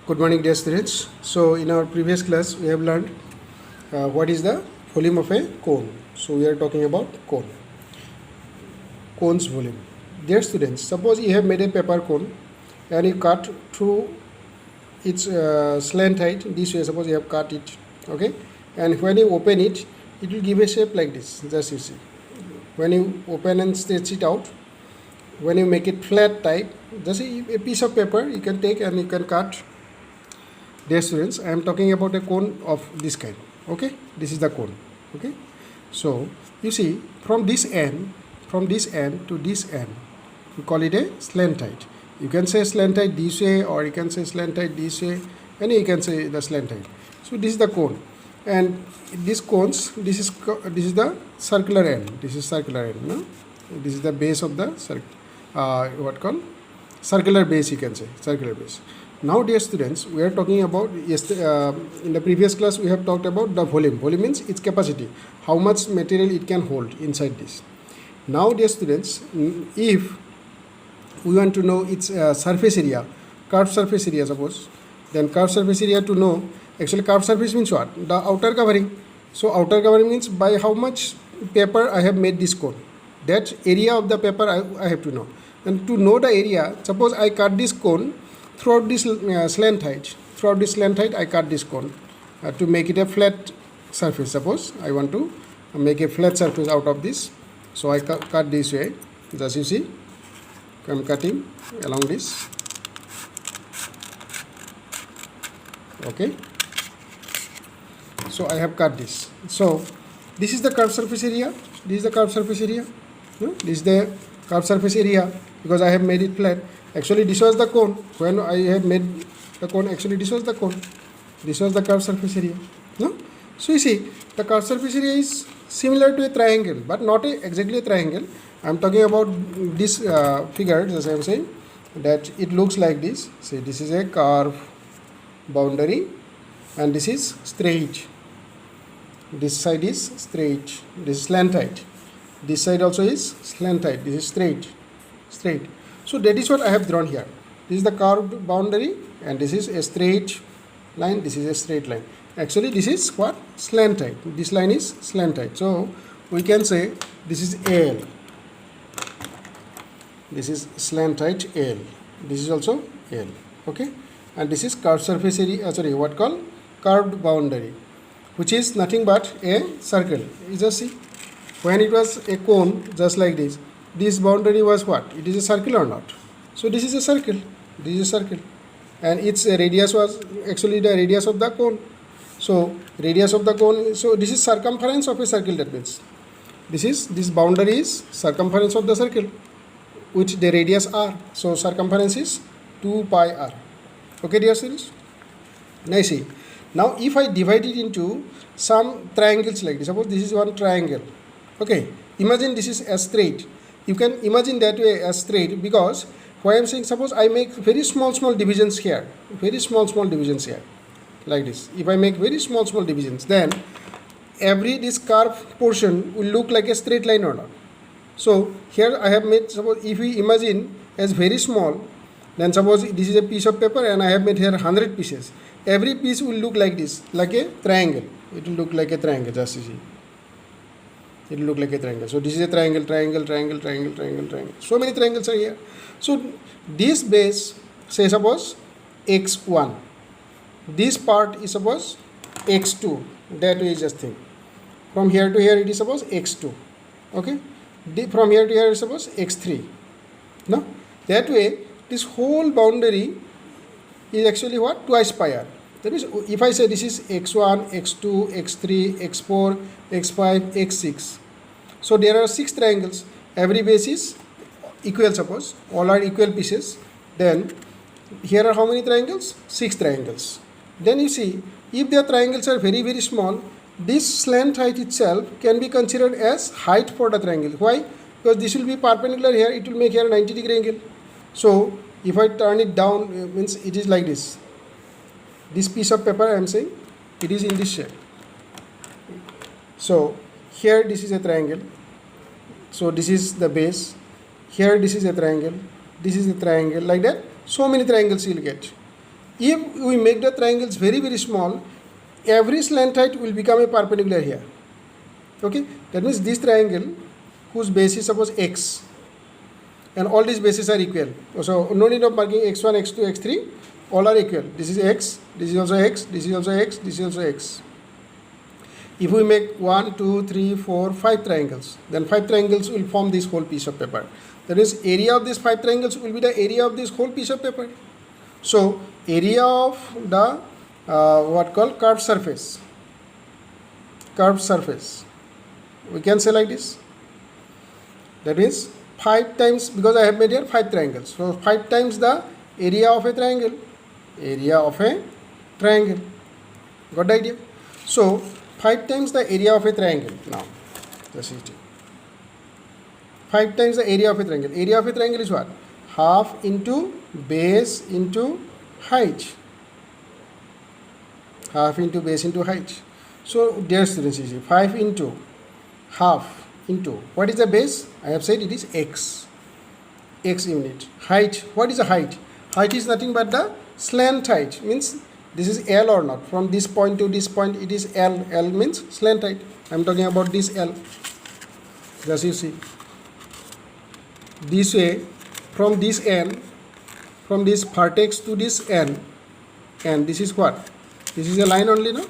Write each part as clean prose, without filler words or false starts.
Good morning, dear students. So, in our previous class, we have learned what is the volume of a cone. So, we are talking about cone's volume. Dear students, suppose you have made a paper cone and you cut through its slant height this way. Suppose you have cut it, okay, and when you open it, it will give a shape like this. Just you see. When you open and stretch it out, when you make it flat type, just a piece of paper you can take and you can cut. Dear students, I am talking about a cone of this kind. Okay, this is the cone. Okay, so you see from this end to this end, we call it a slant height. You can say slant height this way, or you can say slant height this way, and you can say the slant height. So this is the cone, and these cones, this is the circular end. This is circular end. No, this is the base of the circular base. You can say circular base. Now, dear students, we are talking about in the previous class we have talked about the volume. Volume means its capacity, how much material it can hold inside this. Now, dear students, if we want to know its surface area, curved surface area, suppose, then curved surface area to know, actually curved surface means what? The outer covering. So outer covering means by how much paper I have made this cone. That area of the paper I have to know. And to know the area, suppose I cut this cone throughout this slant height. Throughout this slant height, I cut this cone to make it a flat surface. Suppose I want to make a flat surface out of this. So I cut this way. Just you see, I am cutting along this. Okay. So I have cut this. So this is the curved surface area. This is the curved surface area. No? This is the curved surface area because I have made it flat. Actually, this was the cone. When I have made the cone, actually this was the cone. This was the curved surface area. No? So you see, the curved surface area is similar to a triangle, but not exactly a triangle. I am talking about this figure, as I am saying, that it looks like this. See, this is a curved boundary, and this is straight. This side is straight. This is slant height. This side also is slant height. This is straight. So that is what I have drawn here. This is the curved boundary, and this is a straight line. This is a straight line. Actually, this is what? Slant height. This line is slant height. So we can say this is L. This is slant height L. This is also L. Okay, and this is curved surface area. Curved boundary, which is nothing but a circle. You just see, when it was a cone just like this, this boundary was what? It is a circle or not? So this is a circle. This is a circle, and its radius was actually the radius of the cone. So radius of the cone. So this is circumference of a circle. That means this boundary is circumference of the circle, which the radius r. So circumference is 2 pi r. Okay, dear students. Now see. Now if I divide it into some triangles like this, suppose this is one triangle. Okay, imagine this is as straight. You can imagine that way as straight, because why I am saying, suppose I make very small divisions here, like this. If I make very small divisions, then this curved portion will look like a straight line or not. So here I have made, suppose if we imagine as very small, then suppose this is a piece of paper and I have made here 100 pieces. Every piece will look like this, like a triangle. It will look like a triangle, just you see. It will look like a triangle. So this is a triangle. So many triangles are here. So this base, say suppose x1. This part is suppose x2. That way is just think. From here to here it is suppose x2. Okay. From here to here is suppose x3. No. That way this whole boundary is actually what? Twice pi r. That means if I say this is x1, x2, x3, x4, x5, x6. So there are 6 triangles. Every base is equal, suppose. All are equal pieces. Then here are how many triangles? 6 triangles. Then you see, if the triangles are very, very small, this slant height itself can be considered as height for the triangle. Why? Because this will be perpendicular here. It will make here a 90-degree angle. So if I turn it down, means it is like this. This piece of paper I am saying, it is in this shape. So here this is a triangle. So this is the base. Here this is a triangle. This is a triangle, like that. So many triangles you will get. If we make the triangles very very small, every slant height will become a perpendicular here. Okay, that means this triangle whose base is suppose x, and all these bases are equal. So no need of marking x1, x2, x3, all are equal. This is x, this is also x, this is also x, this is also x. If we make 1, 2, 3, 4, 5 triangles, then 5 triangles will form this whole piece of paper. That is, area of these 5 triangles will be the area of this whole piece of paper. So area of the what called curved surface, we can say like this. That is 5 times, because I have made here 5 triangles. So 5 times the area of a triangle. Got the idea? So 5 times the area of a triangle. Now, just see it. 5 times the area of a triangle. Area of a triangle is what? Half into base into height. Half into base into height. So, dear students, you see 5 into half into, what is the base? I have said it is x unit. Height, what is the height? Height is nothing but the slant height, means this is L or not. From this point to this point it is L. L means slant height. I am talking about this L. Just you see. This way, from this N, from this vertex to this N, and this is what? This is a line only, no?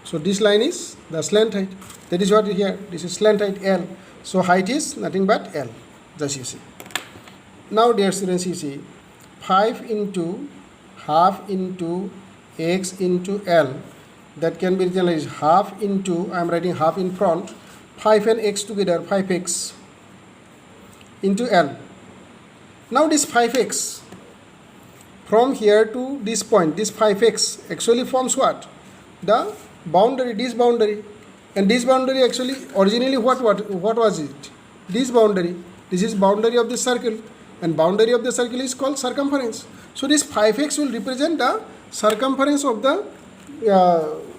So this line is the slant height. That is what here. This is slant height L. So height is nothing but L. Just you see. Now dear students, you see 5 into half into x into L, that can be written as half into, I am writing half in front, 5 and x together, 5x into L. Now this 5x from here to this point, this 5x actually forms what? The boundary, this boundary. And this boundary actually originally what was it? This boundary. This is boundary of the circle, and boundary of the circle is called circumference. So this 5x will represent the circumference of the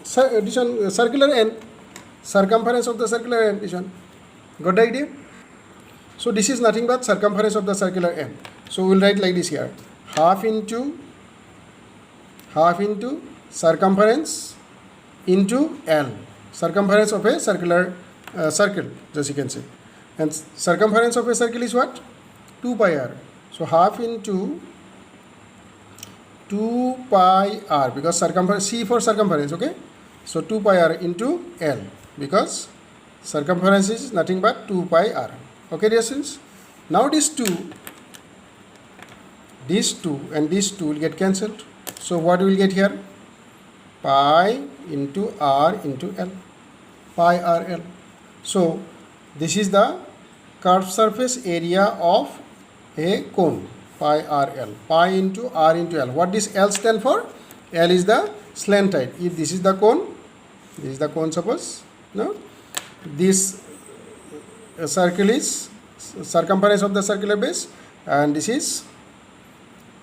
circular end. Circumference of the circular end. This one. Got the idea? So this is nothing but circumference of the circular end. So we will write like this here. Half into circumference into L. Circumference of a circular circle, just you can say. And circumference of a circle is what? 2 pi r. So half into 2 pi r, because circumference, C for circumference, okay? So 2 pi r into L, because circumference is nothing but 2 pi r. Okay, dear students? Now this 2 and this 2 will get cancelled. So what we will get here? Pi into r into L. Pi r L. So this is the curved surface area of a cone. Pi r L. Pi into r into L. What does L stand for? L is the slant height. If this is the cone, suppose, no? This circle is circumference of the circular base, and this is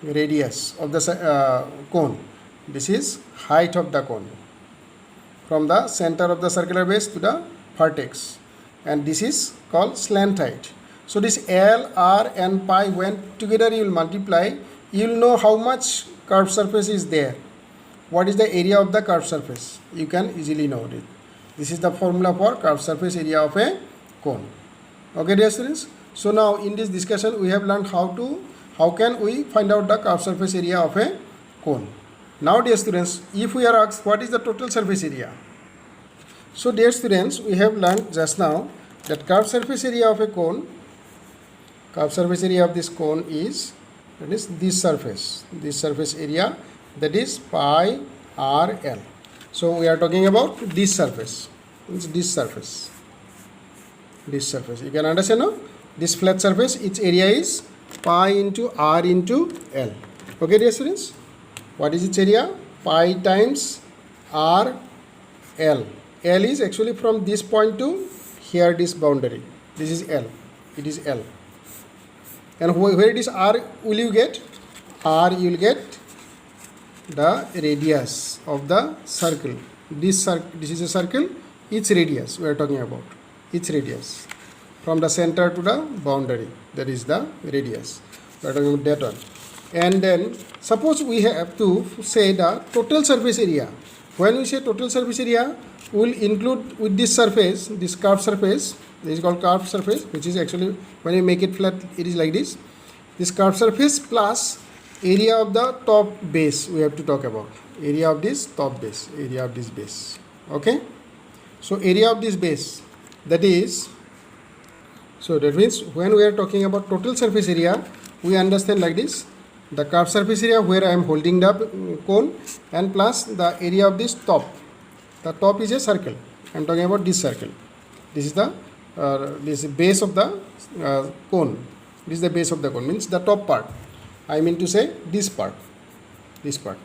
radius of the cone. This is height of the cone from the center of the circular base to the vertex, and this is called slant height. So this L, R and pi, when together you will multiply, you will know how much curved surface is there. What is the area of the curved surface? You can easily know it. This is the formula for curved surface area of a cone. Okay, dear students. So now in this discussion we have learned how can we find out the curved surface area of a cone. Now dear students, if we are asked what is the total surface area. So dear students, we have learned just now that curved surface area of a cone, curved surface area of this cone is, that is this surface area, that is pi r L. So we are talking about this surface. It's this surface. You can understand now? This flat surface, its area is pi into r into L. Okay, dear students? What is its area? Pi times r L. L is actually from this point to here, this boundary. This is L. It is L. And where it is r will you get? R you will get the radius of the circle. This is a circle. Its radius we are talking about. Its radius from the center to the boundary. That is the radius. We are talking about that one. And then suppose we have to say the total surface area. When we say total surface area, we will include with this surface, this curved surface, this is called curved surface, which is actually when you make it flat, it is like this. This curved surface plus area of the top base we have to talk about. Area of this top base, area of this base. Okay. So area of this base, that is, so that means when we are talking about total surface area, we understand like this. The curved surface area where I am holding the cone and plus the area of this top. The top is a circle. I am talking about this circle. This is the this base of the cone. This is the base of the cone, means the top part. I mean to say this part. This part.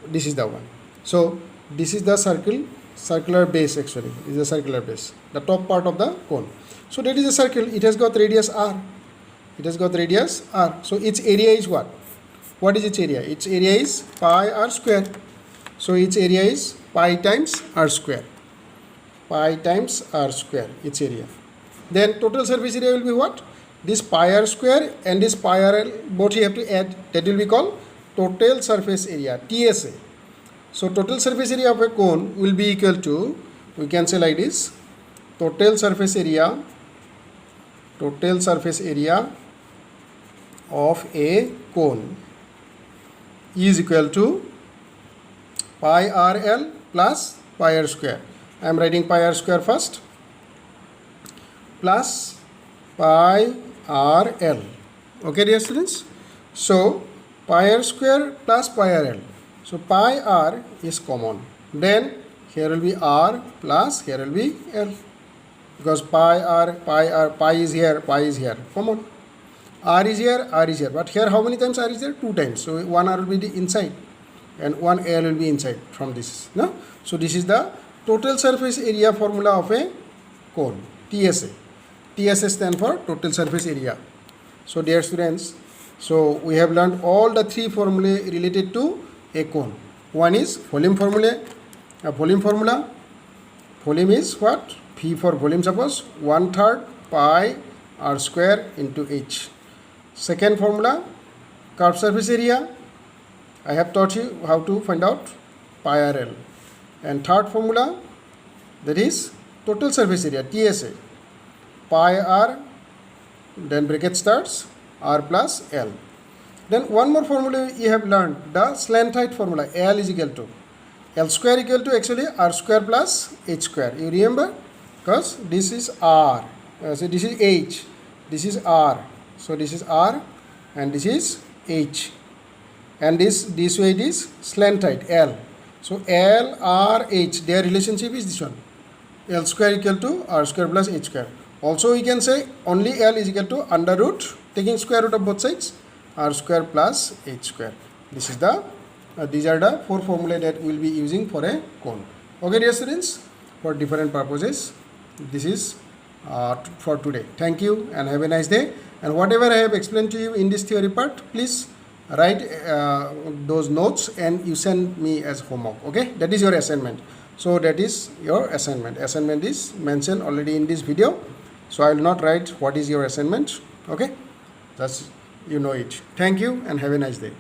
This is the one. So this is the circular base actually. This is the circular base. The top part of the cone. So that is a circle. It has got radius r. It has got radius r. So its area is what? What is its area? Its area is pi r square. So its area is pi times r square. Pi times r square, its area. Then total surface area will be what? This pi r square and this pi r l, both you have to add. That will be called total surface area, TSA. So total surface area of a cone will be equal to, we can say like this, total surface area of a cone is equal to pi r l plus pi r square. I am writing pi r square first plus pi r l. Okay, dear students. So pi r square plus pi r l. So pi r is common. Then here will be r plus here will be l. Because pi is here, common. R is here, but here how many times r is there? 2 times. So one r will be inside and one l will be inside from this. No? So this is the total surface area formula of a cone, TSA. TSA stands for total surface area. So dear students, so we have learned all the 3 formulae related to a cone. One is volume formula. Volume is what? V for volume, suppose 1/3 pi r square into h. Second formula, curved surface area. I have taught you how to find out pi r l. And third formula, that is total surface area, TSA. Pi r, then bracket starts, r plus l. Then one more formula you have learned, the slant height formula. L is equal to L square equal to actually r square plus h square. You remember? Because this is r. So this is h. This is r. So this is r and this is h. And this way it is slant height L. So L, R, H, their relationship is this one. L square equal to r square plus h square. Also we can say only L is equal to under root, taking square root of both sides, r square plus h square. This is the these are the 4 formulae that we will be using for a cone. Okay, dear students, for different purposes. This is for today. Thank you and have a nice day. And whatever I have explained to you in this theory part, please write those notes and you send me as homework. Okay, that is your assignment. So that is your assignment. Assignment is mentioned already in this video. So I will not write what is your assignment. Okay, that's you know it. Thank you and have a nice day.